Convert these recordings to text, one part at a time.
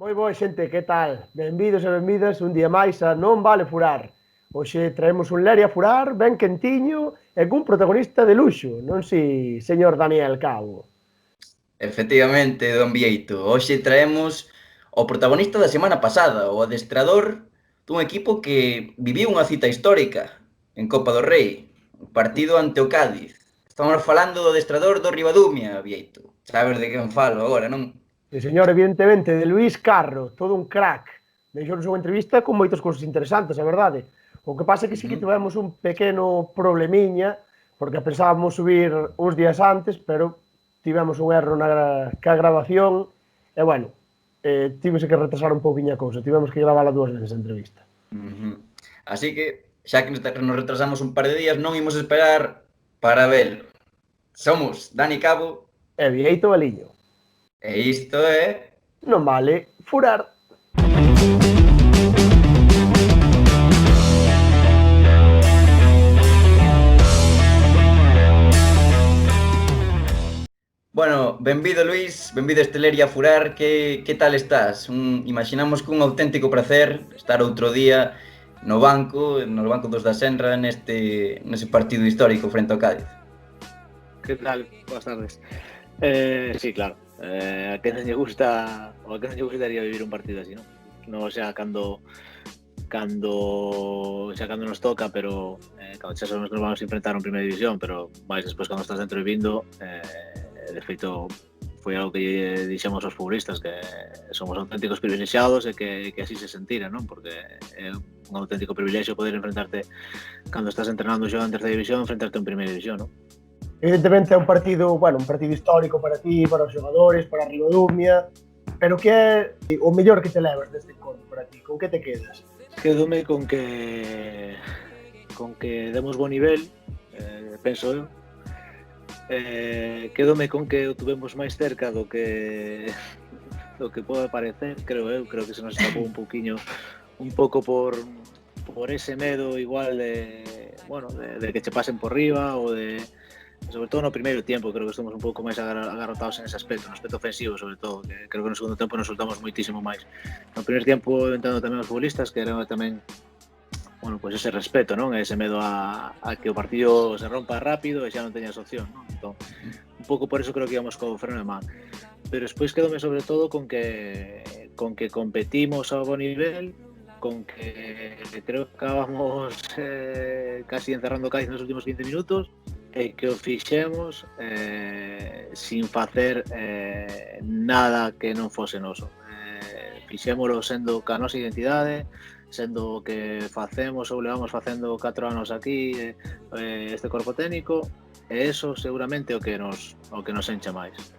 Moi boa xente, que tal? Benvidos e benvidas un día máis a Non Vale Furar. Hoxe traemos un Leria a furar ben quentiño e cun protagonista de luxo, non si, señor Daniel Cabo? Efectivamente, don Vieito. Hoxe traemos o protagonista da semana pasada, o adestrador dun equipo que viviu unha cita histórica en Copa do Rei, o partido ante o Cádiz. Estamos falando do adestrador do Ribadumia, Vieito. Sabes de quen falo agora, non? E señor, evidentemente, de Luís Carro, todo un crack. Deixou-nos unha entrevista con moitas cousas interesantes, a verdade. O que pasa é que sí que Ujú. tivemos un pequeno problemiña, porque pensábamos subir uns días antes, pero tivemos un erro ca grabación, e bueno, tivese que retrasar un pouquinho a cousa, tivemos que gravala dúas veces a entrevista. Ujú. Así que, xa que nos retrasamos un par de días, non imos esperar para velo. Somos Dani Cabo E Vieito Baliño. e isto é... Non vale furar. Bueno, benvido Luís, benvido a Esteleria a Furar, que tal estás? Imaginamos que un auténtico pracer estar outro día no banco dos da Senra nese partido histórico frente ao Cádiz. ¿Qué tal? Buenas tardes. Sí, claro. A quen non lle gusta ou a quen non lle gustaría vivir un partido así, ¿no? No xa cando nos toca, pero cando xa sabemos que nos vamos a enfrentar en primeira división, pero máis despois cando estás dentro vivindo, de feito foi algo que dixemos aos futbolistas, que somos auténticos privilexiados e que así se sentira, non? Porque é un auténtico privilexio poder enfrentarte cando estás entrenando xa en terceira división, enfrentarte en primeira división, non? Evidentemente é un partido, bueno, un partido histórico para ti, para os xogadores, para a Ribadumia, pero que é o mellor que te levas deste encontro para ti? Con que te quedas? Quedome con que demos bo nivel, penso eu. Quedome con que o tuvemos máis cerca do que pode parecer, creo que se nos escapou un pouco por ese medo igual de que che pasen por riba, ou de, sobre todo no primeiro tempo, creo que estamos un pouco máis agarrotados en ese aspecto, no aspecto ofensivo sobre todo, que creo que no segundo tempo nos soltamos moitísimo máis. No primeiro tempo entendo tamén os futbolistas que eran tamén pues ese respeto, non? Ese medo a que o partido se rompa rápido e xa non teñas opción, non? Entón, un pouco por eso creo que íbamos co freno de man. Pero despois quedome sobre todo con que competimos a bo nivel, con que creo que acabamos casi encerrando o Cádiz nos últimos 15 minutos, e que o fixemos sin facer nada que non fose noso. Fixémolo sendo ca nosa identidade, sendo o que facemos ou levamos facendo 4 anos aquí, este corpo técnico, e eso seguramente o que nos encha máis.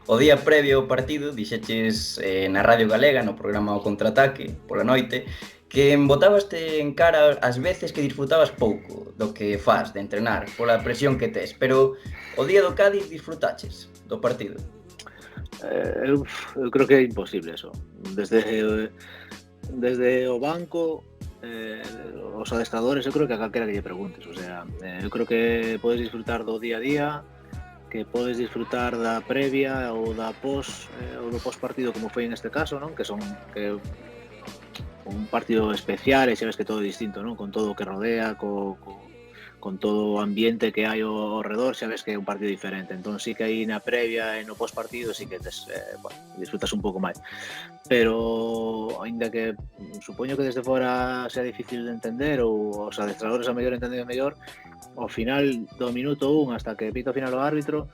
O día previo ao partido dixeches na Radio Galega, no programa O Contraataque, pola noite, que botabaste en cara as veces que disfrutabas pouco do que fas, de entrenar, pola presión que tes, pero o día do Cádiz disfrutaches do partido? Eu creo que é imposible eso. Desde o banco, os adestradores, eu creo que a calquera que lle preguntes, o sea, eu creo que podes disfrutar do día a día, que podes disfrutar da previa ou da ou do pos partido, como foi en este caso, non? Que son un partido especial e sabes que todo é distinto, non? Con todo o que rodea, con todo o ambiente que hai ao redor, xa ves que é un partido diferente. Entón sí que aí na previa e no postpartido sí que disfrutas un pouco máis. Pero, aínda que supoño que desde fora sea difícil de entender, ou os adestradores a mellor entenden mellor, ao final do minuto 1 hasta que pita o final o árbitro,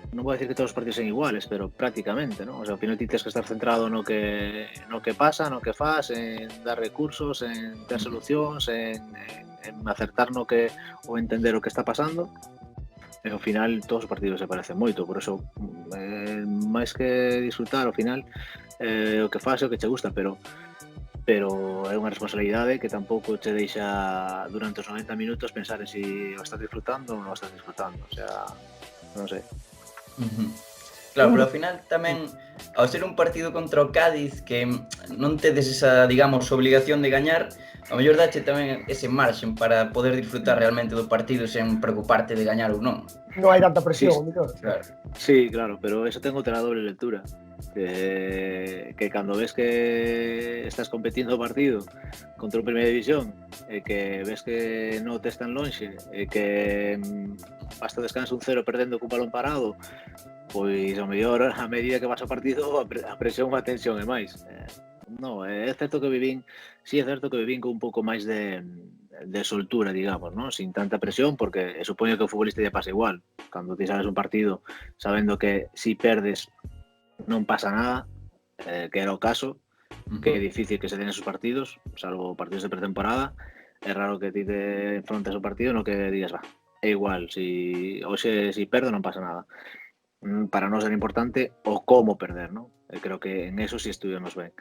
non vou decir que todos os partidos son iguales, pero prácticamente, non? O sea, ao final ti tens que estar centrado no que pasa, no que fas, en dar recursos, en ter solucións, en acertar no que ou entender o que está pasando. E ao final todos os partidos se parecen moito, por eso máis que disfrutar ao final o que fas é o que che gusta, pero é unha responsabilidade que tampouco che deixa durante os 90 minutos pensar en si o estás disfrutando ou non o estás disfrutando, o sea, non sei. Claro, pero ao final tamén, ao ser un partido contra o Cádiz que non tedes esa, digamos, obligación de gañar, ao mellor dache tamén ese marxen para poder disfrutar realmente do partido sen preocuparte de gañar ou non. Non hai tanta presión, mellor. Claro. Sí, claro, pero eso ten outra doble lectura. que cando ves que estás competindo o partido contra un Primeira División e que ves que non te están lonxe e que basta descanso un 0 perdendo cun balón parado, pois ao mellor a medida que vas ao partido a presión a tensión é máis. No, é certo que vivín, sí é certo que vivín con un pouco máis de soltura, digamos, ¿no? Sin tanta presión, porque supoño que o futbolista lle pasa igual. Cando ti sabes un partido sabendo que si perdes non pasa nada, que era o caso, que é difícil que se den esos partidos, salvo partidos de pretemporada, é raro que ti te enfrontes ao partido no que digas, va, é igual, si perdo non pasa nada. Para nós era importante o como perder, ¿no? Creo que en eso sí estuvimos ben.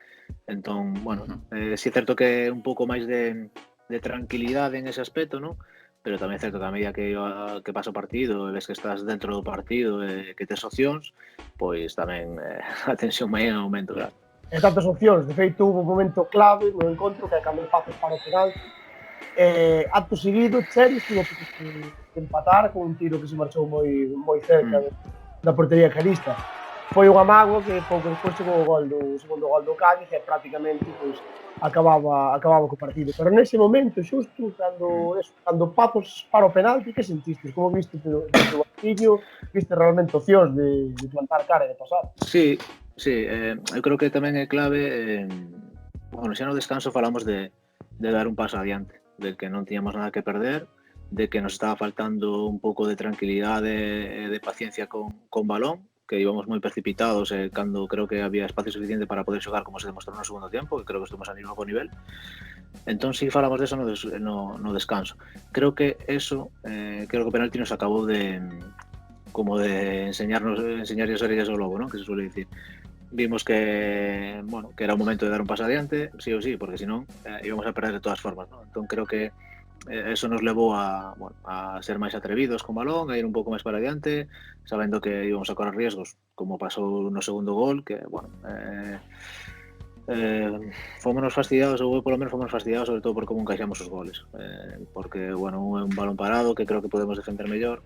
Entón, bueno, sí é certo que é un pouco máis de tranquilidade en ese aspecto, ¿no? Pero tamén é certo que a medida que pasa o partido e ves que estás dentro do partido e que tes opcións, pois tamén a tensión vai en aumento, claro. E tantas opcións, de feito houve un momento clave no encontro que é cando Pazos para o penal, acto seguido Cheris tivo que empatar con un tiro que se marchou moi cerca da portería carista. Foi un amago que pouco despois chegou o segundo gol do Cádiz e prácticamente pois acababa co partido. Pero nese momento, xusto, cando Pazos para o penalti, que sentistes? Como viste o banquillo? Viste realmente opcións de plantar cara e de pasar? Sí, eu creo que tamén é clave, bueno, xa no descanso falamos de dar un paso adiante, de que non tiñamos nada que perder, de que nos estaba faltando un pouco de tranquilidade e de paciencia con balón, que íbamos moi precipitados cando creo que había espacio suficiente para poder xogar como se demostrou no segundo tempo, que creo que estuvimos a bo nivel. Entón, si falamos deso no descanso. Creo que eso, creo que o penalti nos acabou de enseñarlle as orellas ao lobo, ¿no? Que se suele dicir. Vimos que, bueno, que era o momento de dar un paso adiante, sí ou sí, porque senón íbamos a perder de todas formas, ¿no? Entón, creo que eso nos levou a ser máis atrevidos con balón, a ir un pouco máis para adiante, sabendo que íbamos a correr riesgos, como pasou no segundo gol, que, bueno, fomos fastidiados, ou polo menos fomos fastidiados sobre todo por como encaixamos os goles, porque, bueno, un é un balón parado que creo que podemos defender mellor,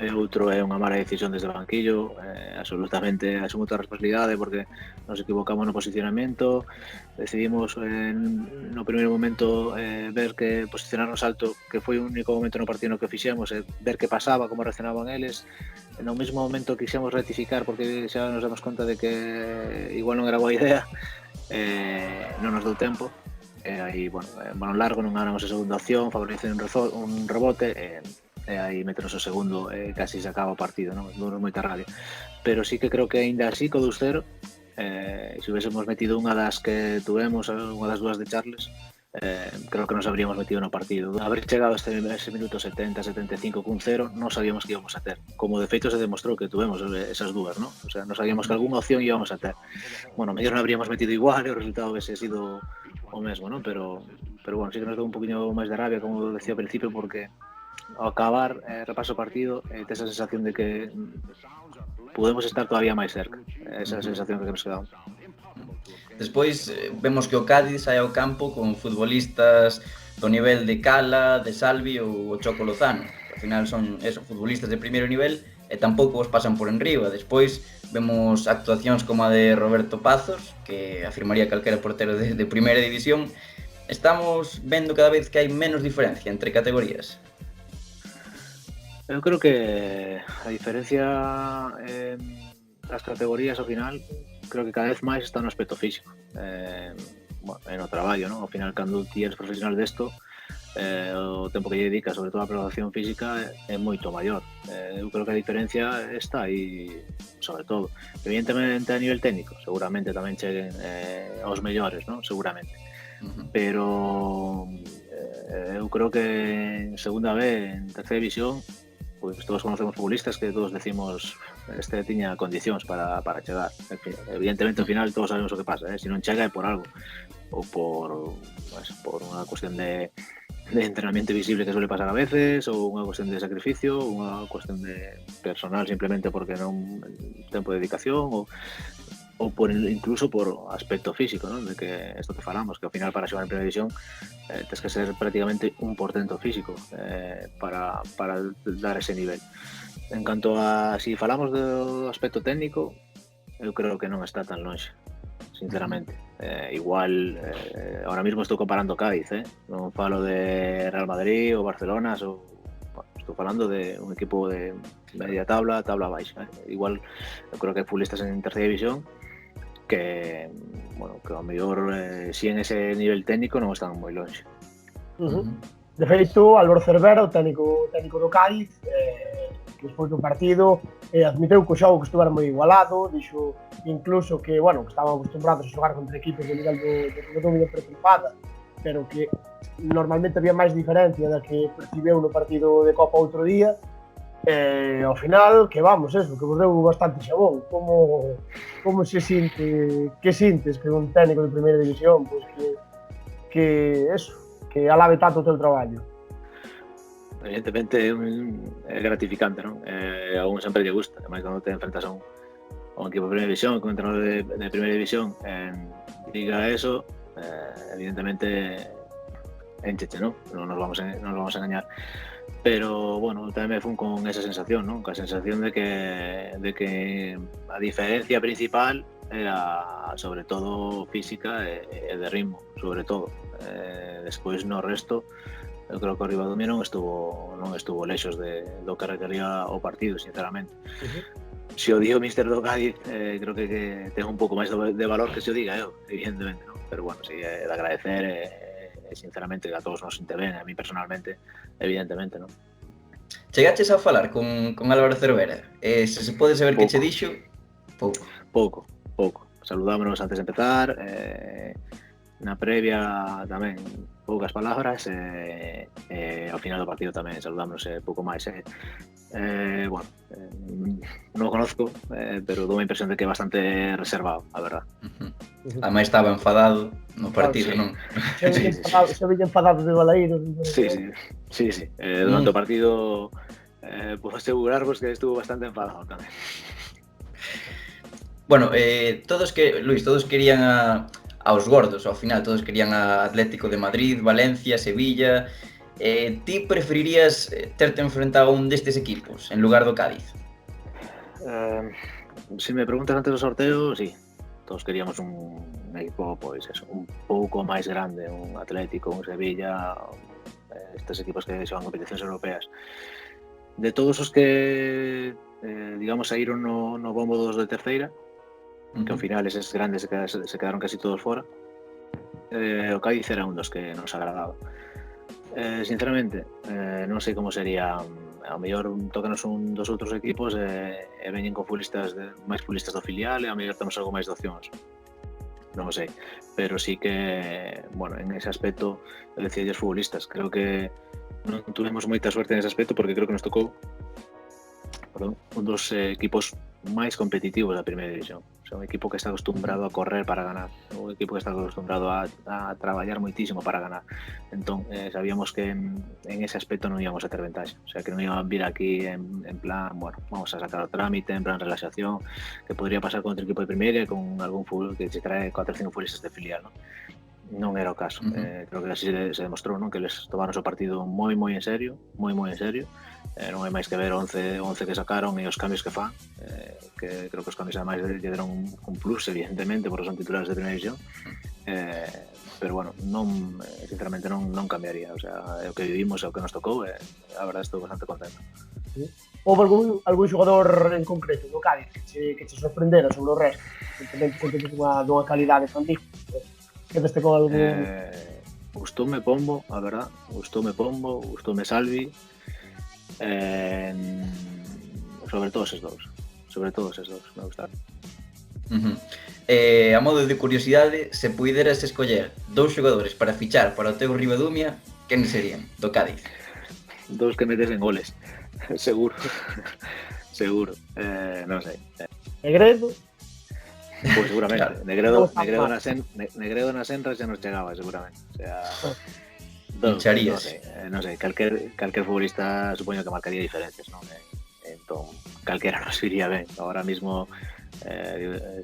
e outro é unha mala decisión desde o banquillo, absolutamente asumo toda a responsabilidade porque nos equivocamos no posicionamento, decidimos no primeiro momento ver que posicionarnos alto, que foi o único momento no partido no que fixemos, ver que pasaba, como reaccionaban eles, no mesmo momento quixemos rectificar porque xa nos damos conta de que igual non era boa idea, non nos deu tempo, e aí, bueno, balón largo, non ganamos a segunda opción, favorecen un rebote, e aí meternos o segundo casi se acaba o partido, non? Dou moita rabia, pero sí que creo que aínda así co 2-0 se hubiésemos metido unha das que tuvemos, unha das dúas de Charles, creo que nos habríamos metido no partido. Haber chegado a ese minuto 70-75 cun 0 non sabíamos que íbamos a ter, como de feito se demostrou que tuvemos esas dúas, non? O sea, non sabíamos que algunha opción íbamos a ter. Bueno, mellor non habríamos metido igual e o resultado hubiese sido o mesmo, non? Pero bueno, sí que nos deu un poquinho máis de rabia, como decía ao principio, porque ao acabar, repaso o partido, tes a sensación de que podemos estar todavía máis cerca. Esa sensación que nos quedamos. Despois vemos que o Cádiz sai ao campo con futbolistas do nivel de Cala, de Salvi ou o Choco Lozano. Ao final son futbolistas de primeiro nivel e tampouco os pasan por enriba. Despois vemos actuacións como a de Roberto Pazos, que afirmaría calquera portero de primeira división. Estamos vendo cada vez que hai menos diferencia entre categorías. Eu creo que a diferencia das categorías ao final creo que cada vez máis está no aspecto físico, bueno, no traballo, non? Ao final, cando ti eres profesional desto, o tempo que lle dedicas, sobre todo a preparación física, é moito maior. Eu creo que a diferencia está aí, sobre todo. Evidentemente, a nivel técnico, seguramente tamén cheguen aos mellores, non? Seguramente. Pero eu creo que en segunda B, en terceira división, pois todos conocemos futbolistas que todos decimos este tiña condicións para chegar. Evidentemente, ao final, todos sabemos o que pasa, se non chega é por algo, ou por unha cuestión de entrenamiento visible que suele pasar a veces, ou unha cuestión de sacrificio, unha cuestión de personal simplemente porque non tempo de dedicación, ou incluso por aspecto físico, ¿no? De que esto que falamos, que ao final para xogar en primeira división tens que ser prácticamente un portento físico para dar ese nivel. En canto a si falamos do aspecto técnico, eu creo que non está tan lonxe, sinceramente. Igual, ahora mismo estou comparando Cádiz, non falo de Real Madrid ou Barcelona, estou falando de un equipo de media tabla baixa. Igual, eu creo que hai futbolistas en terceira división que, bueno, que ao mellor si en ese nivel técnico non están moi lonxe. De feito, Álvaro Cervera, o técnico do Cádiz, despois do partido, admiteu que o xogo que estuvera moi igualado, dixo incluso que, bueno, que estaban acostumbrados a xogar contra equipos de nivel do dominio preocupada, pero que normalmente había máis diferencia da que percibeu no partido de Copa outro día, ao final, que vamos, eso, que vos deu bastante xabón. Como se sinte, que sintes que un técnico de primeira división, pois que eso, que alabe tanto o teu traballo? Evidentemente é gratificante, non? A un sempre lle gusta, ademais cando te enfrentas a un equipo de primeira división, con un entrenador de primeira división, diga eso, evidentemente encheche, non? Non nos vamos a engañar. Pero, bueno, tamén me fun con esa sensación, non? Con a sensación de que a diferencia principal era sobre todo física e de ritmo, sobre todo. Despois no resto, eu creo que o Ribadumia non estuvo lexos do que requería o partido, sinceramente. Se o dio o míster do Cádiz, creo que ten un pouco máis de valor que se o diga eu, evidentemente, non? Pero, bueno, sí, é de agradecer sinceramente que a todos nos sinte ben, a mí personalmente, evidentemente, non? Chegaches a falar con Álvaro Cervera? Se pode saber que che dixo? Pouco. Saludámonos antes de empezar, na previa tamén poucas palabras, ao final do partido tamén saludámonos pouco máis. Bueno, non o conozco, pero dou a impresión de que é bastante reservado, a verdad. Ademais estaba enfadado no partido, non? Se veía enfadado de Balaíros. Sí. Durante o partido podo asegurarvos que estuvo bastante enfadado tamén. Bueno, Luis, todos querían aos gordos, ao final todos querían a Atlético de Madrid, Valencia, Sevilla. Ti preferirías terte enfrentado a un destes equipos en lugar do Cádiz? Se me preguntas antes do sorteo, sí. Todos queríamos un equipo, pois eso, un pouco máis grande, un Atlético, un Sevilla, estes equipos que xogan competicións europeas. De todos os que, digamos, saíron no bombo dos de terceira, que ao final eses grandes se quedaron casi todos fora, o Cádiz era un dos que nos agradaba. Sinceramente, non sei como sería, ao mellor tócanos un dos outros equipos e veñen con máis futbolistas do filial e ao mellor temos algo máis de opcións. Non o sei, pero sí que, bueno, en ese aspecto eu decía os futbolistas, creo que non tuvemos moita suerte nese aspecto porque creo que nos tocou un dos equipos máis competitivos da primeira división. O sea, un equipo que está acostumbrado a correr para ganar, un equipo que está acostumbrado a traballar moitísimo para ganar. Entón, sabíamos que en ese aspecto non íbamos a ter ventaxa. O sea, que non íbamos a vir aquí en plan, bueno, vamos a sacar o trámite, en plan relaxación, que podría pasar con outro equipo de primeira e con algún fútbol que se trae 4 ou 5 futbolistas de filial, non? Non era o caso. Creo que así se demostrou, non? Que les tomaron o partido moi en serio, moi en serio. Non hai máis que ver 11 que sacaron e os cambios que fan, que creo que os cambios ademais lle deron un plus, evidentemente, porque son titulares de primeira división, pero bueno, sinceramente non cambiaría, o sea, é o que vivimos, é o que nos tocou, e a verdade estou bastante contento. Houve algún xogador en concreto do Cádiz que che sorprendera sobre o resto? Simplemente dunha calidade fantástica. Quedaste con algún... Gustoume Pombo, a verdad, gustoume Salvi, sobre todo eses dous me gustaron. A modo de curiosidade, se puideras escoller 2 xogadores para fichar para o teu Ribadumia, quen serían do Cádiz? 2 que metesen goles, seguro. Non sei. Negredo? Pois seguramente, claro. Negredo na Senra xa nos chegaba, seguramente. O sea, non sei, calquer futbolista supoño que marcaría diferencias, non? Entón, calquera nos iría ben. Ahora mismo,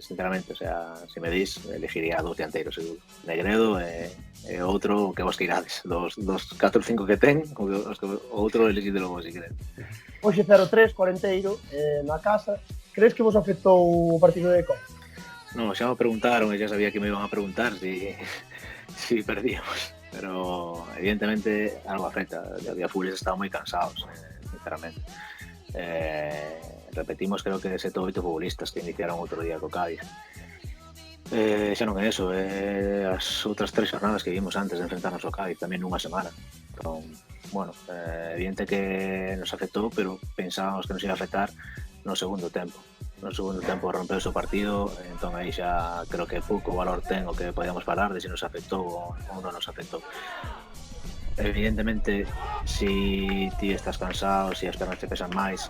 sinceramente, o sea, se me dis, elegiría 2 dianteiros, seguro. Negredo e outro que vos queirades. Dos 4 ou 5 que ten, o outro elegídelo vos, se queredes. Hoxe 0-3, 40eiro, na casa. crees que vos afectou o partido de Copa? No, xa me preguntaron e xa sabía que me iban a preguntar si perdíamos. Pero evidentemente algo afecta. Había futbolistas que estaban moi cansados, sinceramente. Repetimos, creo que 7 ou 8 futbolistas que iniciaron outro día co Cádiz. Xa non é eso, as outras 3 jornadas que vimos antes de enfrentarnos ao Cádiz tamén nunha semana. Entón, bueno, evidente que nos afectou, pero pensábamos que nos iba a afectar no segundo tempo. No segundo tempo rompeuse o partido, entón aí xa creo que pouco valor ten o que podíamos falar de se nos afectou ou non nos afectou. Evidentemente, si ti estás cansado, si as pernas te pesan máis,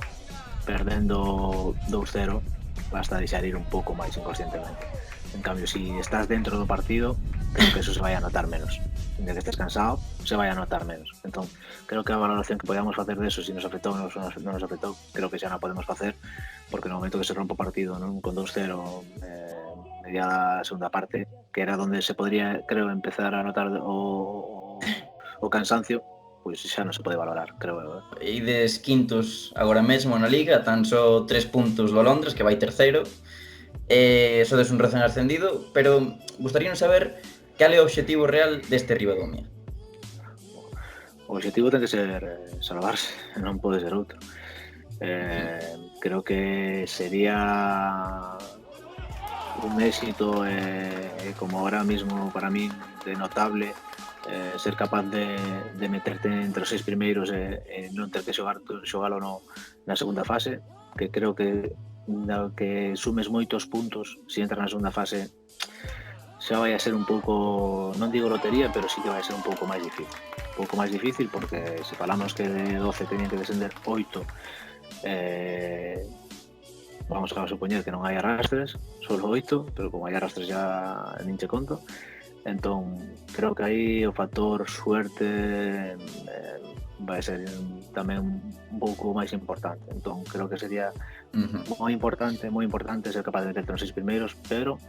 perdendo 2-0, basta deixar ir un pouco máis inconscientemente. En cambio, si estás dentro do partido, creo que eso se vai a notar menos. De que estés cansado, se vai a notar menos. Entón, creo que a valoración que podíamos facer de eso, si nos afectou ou non nos afectou, creo que xa non podemos facer, porque no momento que se rompe o partido, non, con 2-0, media segunda parte, que era donde se podría, creo, empezar a notar o cansancio, pois xa non se pode valorar, creo eu. Ides quintos agora mesmo na Liga, tan só 3 puntos do Londres, que vai terceiro. Sodes un recén ascendido, pero gustaríanos saber cal é o obxectivo real deste Ribadumia. O obxectivo ten que ser salvarse, non pode ser outro. Creo que sería un éxito como ahora mismo para mí de notable ser capaz de meterte entre os 6 primeiros e non ter que xogalo na segunda fase, que creo que sumes moitos puntos se entras na segunda fase xa vai a ser un pouco, non digo lotería, pero sí que vai a ser un pouco máis difícil. Un pouco máis difícil porque se falamos que de 12 tenían que descender 8, vamos a supoñer que non hai arrastres, solo 8, pero como hai arrastres xa nin che conto. Entón, creo que aí o factor suerte vai ser tamén un pouco máis importante. Entón, creo que sería moi importante ser capaz de meterte nos 6 primeiros, pero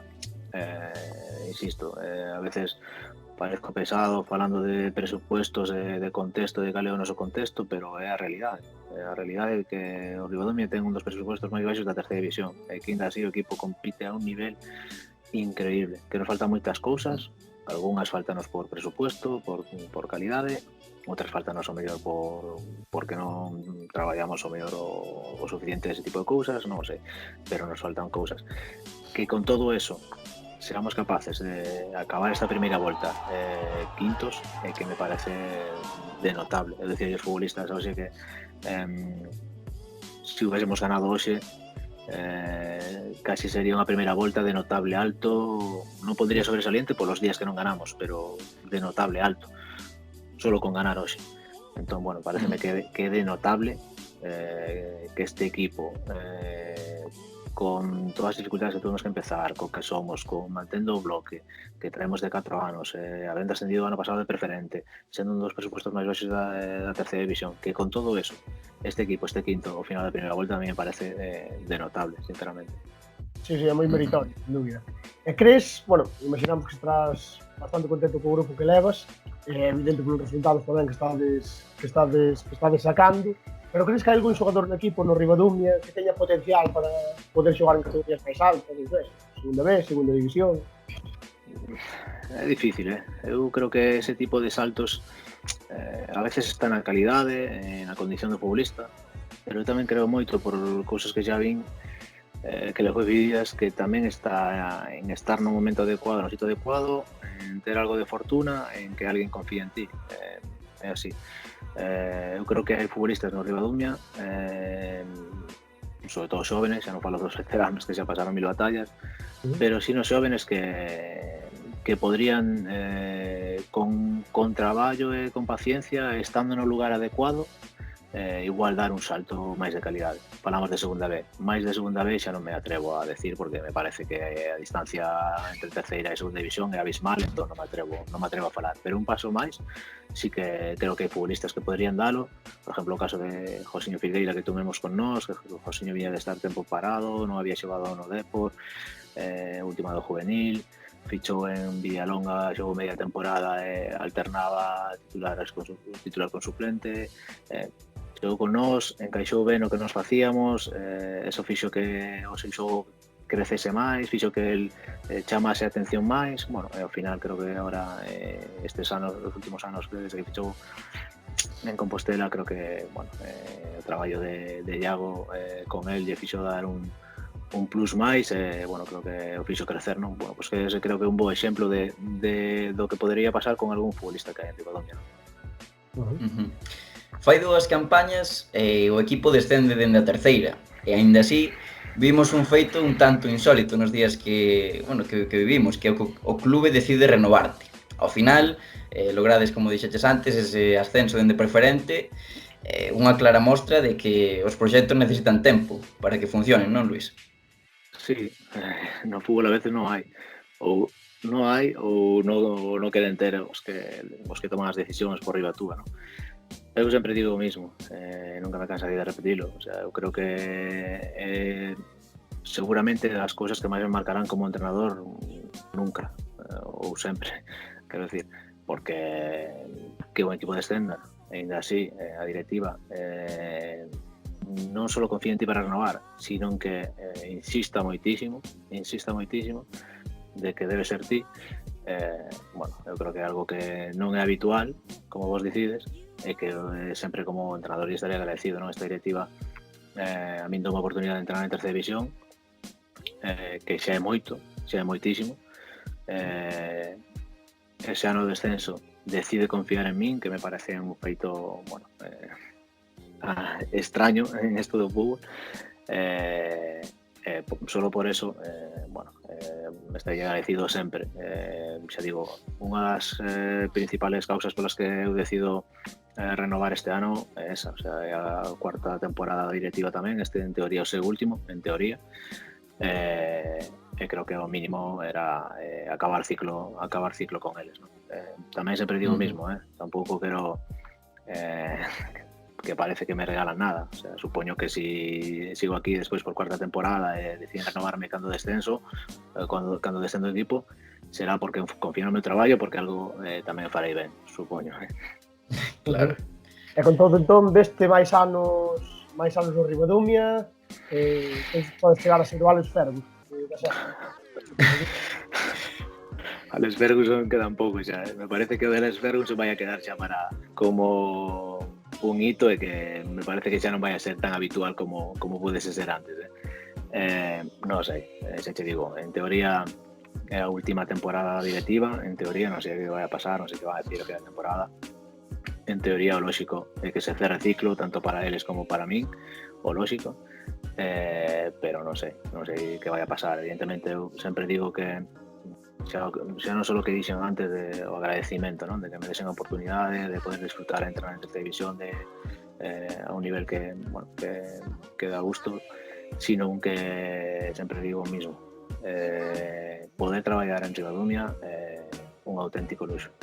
insisto, a veces parezco pesado falando de presupuestos, de contexto, de cal é o noso contexto, pero é a realidade. É a realidade que o Ribadumia ten un dos presupuestos máis baixos da terceira división e que ainda así o equipo compite a un nivel increíble, que nos faltan moitas cousas, algunhas faltanos por presupuesto, por calidade, outras faltanos o mellor porque non traballamos o mellor o suficiente ese tipo de cousas, non sei, pero nos faltan cousas. Que con todo eso seamos capaces de acabar esta primeira volta quintos, que me parece de notable. É dicir, os futbolistas, hoxe que se hubiésemos ganado hoxe, casi sería unha primeira volta de notable alto, non pondría sobresaliente polos días que non ganamos, pero de notable alto, solo con ganar hoxe. Entón, bueno, pareceme que de notable que este equipo con todas as dificultades que tuvimos que empezar, co que somos, con mantendo o bloque que traemos de 4 anos, habendo ascendido o ano pasado de preferente, sendo un dos presupuestos máis baixos da terceira división, que con todo eso, este equipo, este quinto, ao final da primeira volta, a mí me parece de notable, sinceramente. Sí, é moi meritorio, sin dúbida. E crees, bueno, imaginamos que estás bastante contento co grupo que levas, evidente polos resultados tamén que estades sacando, pero crees que hai algún xogador no equipo no Ribadumia que teña potencial para poder xogar en categorías máis altas, segunda B, segunda división? É difícil, Eu creo que ese tipo de saltos a veces está na calidade, na condición do futbolista, pero eu tamén creo moito por cousas que xa vin que lego vividas, que tamén está en estar no momento adecuado, no sitio adecuado, en ter algo de fortuna, en que alguén confía en ti. É así. Eu creo que hai futbolistas no Ribadumia, sobre todo xóvenes, xa non falo dos veteranos que xa pasaron 1000 batallas, pero si nos xóvenes que podrían con traballo e con paciencia, estando no lugar adecuado, igual dar un salto máis de calidade. Falamos de segunda B, máis de segunda B xa non me atrevo a decir, porque me parece que a distancia entre terceira e segunda división é abismal, entón non me atrevo a falar, pero un paso máis sí que creo que hai futbolistas que poderían dalo. Por exemplo, o caso de Josiño Filgueira que tuvemos con nós, que Josiño viña de estar tempo parado, non había xogado no Depor, última do juvenil, fichou en Villalonga, xogou media temporada e alternaba titular con suplente. chegou con nós, encaixou ben o que nos facíamos, eso fixo que o seu xogo crecese máis, fixo que el chamase a atención máis. Bueno, e ao final creo que agora estes anos, os últimos anos desde que fichou en Compostela, creo que o traballo de Iago con el lle fixo dar un plus máis, bueno, creo que o fixo crecer, non? Bueno, pues que ese creo que é un bo exemplo de do que podería pasar con algún futbolista que hai en Ribadumia, non? Fai 2 campañas e o equipo descende dende a terceira, e aínda así vimos un feito un tanto insólito nos días que vivimos, que o clube decide renovarte. Ao final, logrades, como dixeches antes, ese ascenso dende preferente, unha clara mostra de que os proxectos necesitan tempo para que funcionen, non, Luís? Sí, no fútbol a veces non hai. Ou non hai ou non queren ter os que toman as decisións por riba túa, non? Eu sempre digo o mismo, nunca me cansarei de repetilo. O sea, eu creo que seguramente as cousas que máis me marcarán como entrenador nunca, ou sempre, quero decir, porque que un equipo descenda, ainda así, a directiva non só confía en ti para renovar, sino que insista moitísimo de que debe ser ti. Bueno, eu creo que é algo que non é habitual, como vos dicides, e que sempre como entrenador estaría agradecido, non? Esta directiva a min dou unha oportunidade de entrenar en terceira división, que xa é moito, xa é moitísimo. Ese ano de descenso decide confiar en min, que me parece un feito, bueno, extraño en esto do fútbol. Solo por eso, bueno, me estaría agradecido sempre. Xa digo, unha das principales causas polas que eu decido renovar este ano é esa, o sea, é a cuarta temporada directiva tamén, este en teoría o seu último, en teoría. E creo que o mínimo era acabar ciclo con eles, ¿no? Tamén sempre digo o mismo, tampouco quero que parece que me regalan nada. O sea, supoño que si sigo aquí despois por cuarta temporada e deciden renovarme cando descenso, cando descendo o equipo, será porque confío no meu traballo, porque algo tamén farei ben, supoño. Claro. E con todo, entón, veste máis anos no Ribadumia, podes chegar a ser o Alex Fergus. Alex Ferguson queda un pouco xa, me parece que o de Alex Ferguson vai a quedar xa para como un hito e que me parece que xa non vai a ser tan habitual como pudese ser antes. Non sei, xa te digo, en teoría é a última temporada directiva, en teoría non sei que vai a pasar, non sei que vai a decir o que é a temporada. En teoría o lógico é que se cerre ciclo tanto para eles como para min, o lógico, pero non sei que vai a pasar. Evidentemente eu sempre digo que xa non só o que dixen antes o agradecimento, non? De que me desen a oportunidade de poder disfrutar e entrar en terceira división a un nivel que, bueno, que dá gusto, sino que sempre digo o mismo, poder traballar en Ribadumia é un auténtico luxo.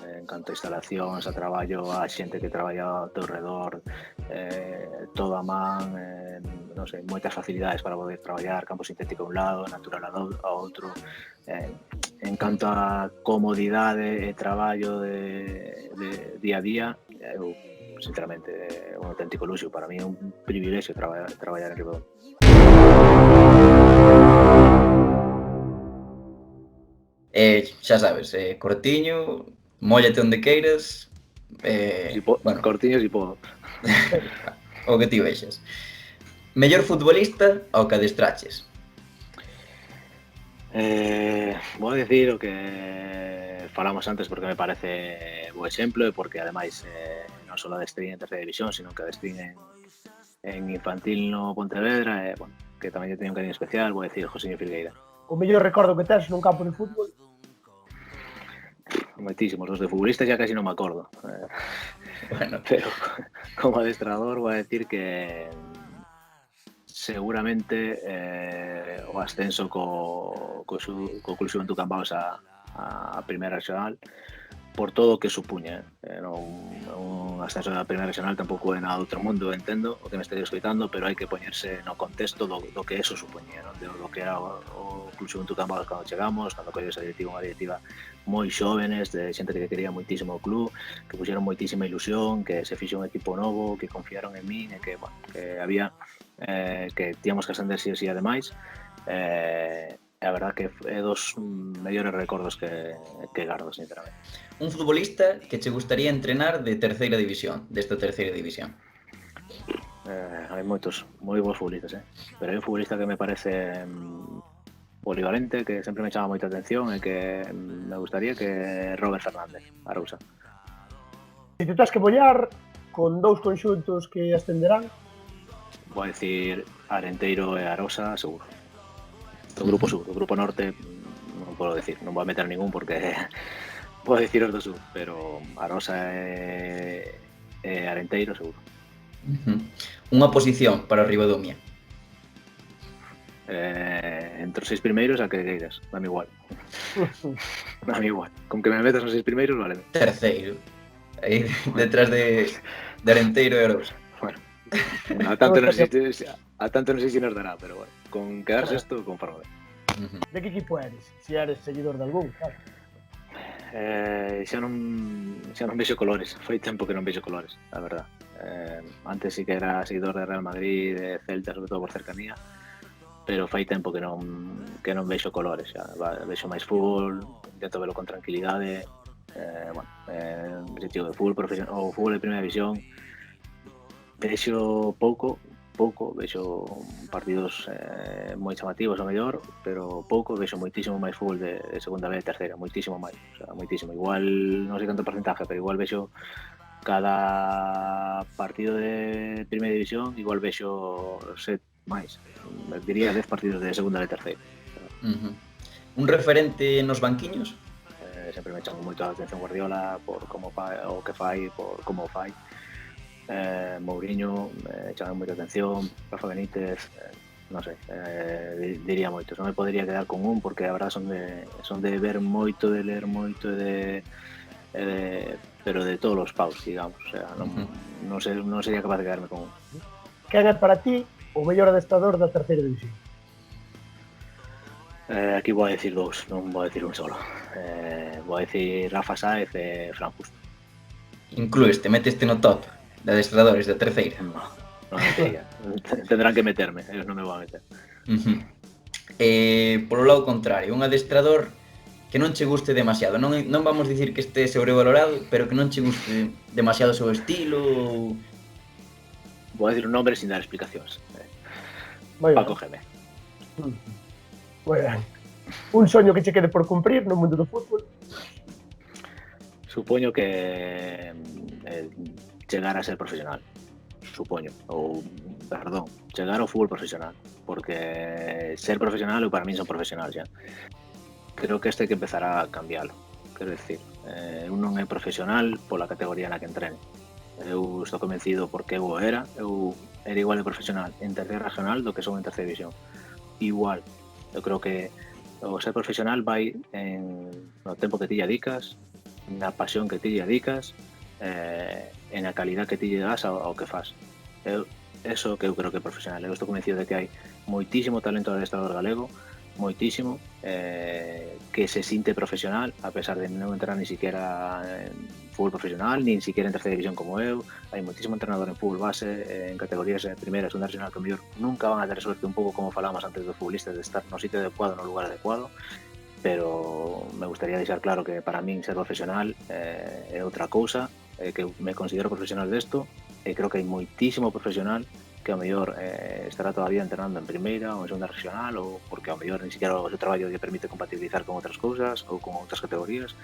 En canto a instalacións, a traballo, a xente que traballa ao teu redor, todo a man, non sei, moitas facilidades para poder traballar, campo sintético a un lado, natural a outro. En canto a comodidade e traballo de día a día, eu, sinceramente, é un auténtico luxo. Para mí é un privilexio traballar en Ribadumia. Xa sabes, cortiño, móllate onde queiras, bueno, Cortiños e podo. o que ti vexas. Mellor futbolista ao que adestraches? Vou dicir o que falamos antes porque me parece bo exemplo e porque ademais non só adestrei en terceira división, sino que adestrei en infantil no Pontevedra e, bueno, que tamén lle teño un cariño especial, vou dicir Josiño Filgueira. O mellor recordo que tes nun campo de fútbol? Moitísimos, os de futbolista ya casi non me acordo. Bueno, Pero como adestrador vou a decir que seguramente o ascenso co Club Xuventud Cambados a primeira regional por todo o que supuña. Un ascenso da primeira regional tampouco é nada do outro mundo, entendo o que me estedes escoitando, pero hai que poñerse no contexto do que eso supoñía, non? Do que era o Club Xuventud Cambados cando chegamos, cando colleu esa directiva, unha directiva moi xóvenes, de xente que quería moitísimo o club, que puxeron moitísima ilusión, que se fixo un equipo novo, que confiaron en min, e que, bueno, que había que tíamos que ascender si e si ademais. A verdad que é dos mellores recordos que gardo, sinceramente. Un futbolista que che gustaría entrenar de terceira división, desta terceira división. Hai moitos moi bons futbolistas, pero hai un futbolista que me parece polivalente, que sempre me chama moita atención e que me gustaría, que Robert Fernández, Arousa. Se te tens que mollar con dous conxuntos que ascenderán, Vou dicir Arenteiro e Arosa, seguro. O grupo sur, o grupo norte non podo decir, non vou a meter ningún porque podo dicir os do sur, pero Arosa e Arenteiro seguro. Unha posición para o Ribadumia. Entre os 6 primeiros a que queiras, dame igual. Dame igual. Con que me metas nos 6 primeiros, vale. Terceiro. Aí detrás de Arenteiro e Arousa. Bueno, a tanto non sei se nos dará, pero bueno, con quedar sexto, conforme. de que equipo eres? Se eres seguidor de algún, claro. Xa non vexo colores, foi tempo que non vexo colores, a verdad. Antes sí que era seguidor de Real Madrid, de Celta, sobre todo por cercanía, pero fai tempo que non vexo colores, xa. Vexo máis fútbol, intento velo con tranquilidade, sentido de fútbol profesional, ou fútbol de primeira división, vexo pouco, vexo partidos moi chamativos ao mellor, pero pouco, vexo moitísimo máis fútbol de segunda B e terceira, moitísimo máis, o sea, moitísimo. Igual, non sei canto porcentaje, pero igual vexo cada partido de primeira división, igual vexo 7 máis, diría 10 partidos de segunda B e terceira. Un referente nos banquiños? Sempre me chamo moito a atención Guardiola por como fai, o que fai, por como fai. Mourinho, chama moita atención, Rafa Benítez, non sei, diría moitos. Non me podería quedar con un porque a verdad son de ver moito, de ler moito, pero de todos os paus, digamos, o sea, non sería capaz de quedarme con un. Quen é para ti o mellor adestrador da terceira división? Aquí vou a decir dous, non vou a decir un solo. Vou a decir Rafa Sáez e Fran Justo. Incluíste, meteste no top de adestradores da terceira? Non metería. Tendrán que meterme, eles non me vou a meter. Por o lado contrario, un adestrador que non che guste demasiado, non vamos dicir que este sobrevalorado, pero que non che guste demasiado o seu estilo. Vou a decir un nombre sin dar explicacións. Paco Gémez. Moi ben. Un soño que che quede por cumprir no mundo do fútbol? Supoño que chegar a ser profesional. Supoño. Ou, perdón, chegar ao fútbol profesional. Porque ser profesional, eu para min son profesional xa. Creo que este hai que empezar a cambiálo. Quero dicir, eu non é profesional pola categoría na que entrene. Eu estou convencido porque eu era igual de profesional en terceira regional do que son en terceira división. Igual. Eu creo que o ser profesional vai no tempo que ti lle dedicas, na pasión que ti lle dedicas, e na calidad que ti lle das ao que faz. Eso que eu creo que é profesional. Eu estou convencido de que hai moitísimo talento de adestrador galego, moitísimo, que se sinte profesional, a pesar de non entrar ni siquiera en fútbol profesional, nin siquiera en terceira división como eu. Hai moitísimo entrenador en fútbol base, en categorías de primeira e segunda regional que o mellor nunca van a ter suerte, un pouco como falamos antes dos futbolistas, de estar no sitio adecuado, no lugar adecuado, pero me gustaría deixar claro que para min ser profesional é outra cousa, que me considero profesional desto, e creo que hai moitísimo profesional que ao mellor estará todavía entrenando en primeira ou en segunda regional, ou porque ao mellor ni siquiera o seu traballo lle permite compatibilizar con outras cousas ou con outras categorías.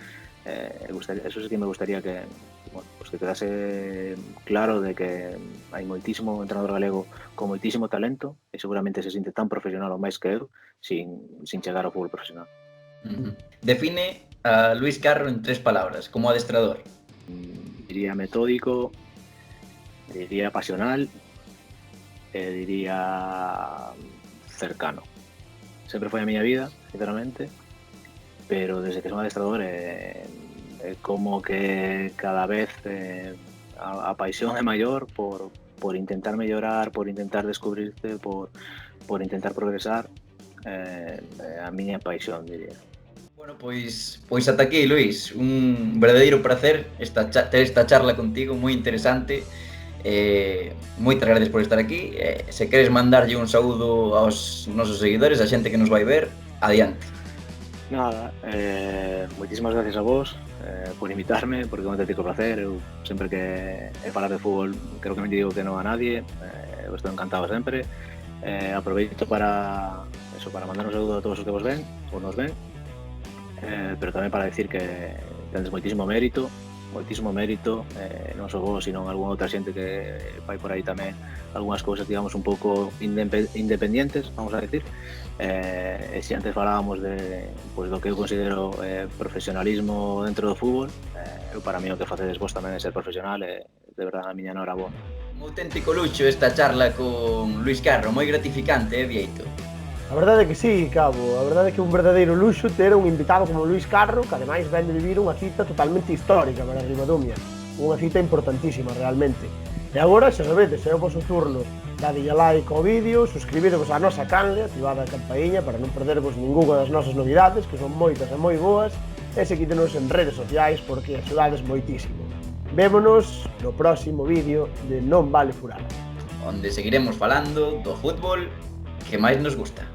Eso sí que me gustaría que, bueno, pues que quedase claro de que hai moitísimo entrenador galego con moitísimo talento e seguramente se sinte tan profesional ou máis que eu sin chegar ao fútbol profesional. Define a Luís Carro en 3 palabras como adestrador. Diría metódico, diría pasional e diría cercano. Sempre foi a miña vida, sinceramente, pero desde que son adestrador como que cada vez a paixón é maior por intentar mellorar, por intentar descubrirte, por intentar progresar, a miña paixón, diría. Bueno, pois ata aquí, Luís, un verdadeiro placer ter esta charla contigo, moi interesante. Moitas gracias por estar aquí. Se queres mandarlle un saúdo aos nosos seguidores, a xente que nos vai ver, adiante. Nada, moitísimas gracias a vos por invitarme, porque é un auténtico placer. Eu sempre que he falar de fútbol creo que me digo que non a nadie, eu estou encantado sempre. Aproveito para mandar un saúdo a todos os que vos ven ou nos ven, pero tamén para decir que tendes moitísimo mérito, non só vos, sino algunha outra xente que fai por aí tamén algunhas cousas, digamos, un pouco independientes, vamos a decir. E se antes falábamos do que eu considero profesionalismo dentro do fútbol, eu para mí o que facedes vos tamén é ser profesional, e de verdade a miña enhorabuena. Un auténtico luxo esta charla con Luís Carro, moi gratificante, Vieito? A verdade é que sí, Cabo, a verdade é que é un verdadeiro luxo ter un invitado como Luís Carro, que ademais ven de vivir unha cita totalmente histórica para Ribadumia, unha cita importantísima realmente. E agora, xa sabedes, é o vosso turno, dadelle like ao vídeo, suscribidevos á nosa canle, activada a campaíña para non perdervos ningunha das nosas novidades, que son moitas e moi boas, e seguídenos en redes sociais porque axudades moitísimo. Vémonos no próximo vídeo de Non Vale Furar, onde seguiremos falando do fútbol que máis nos gusta.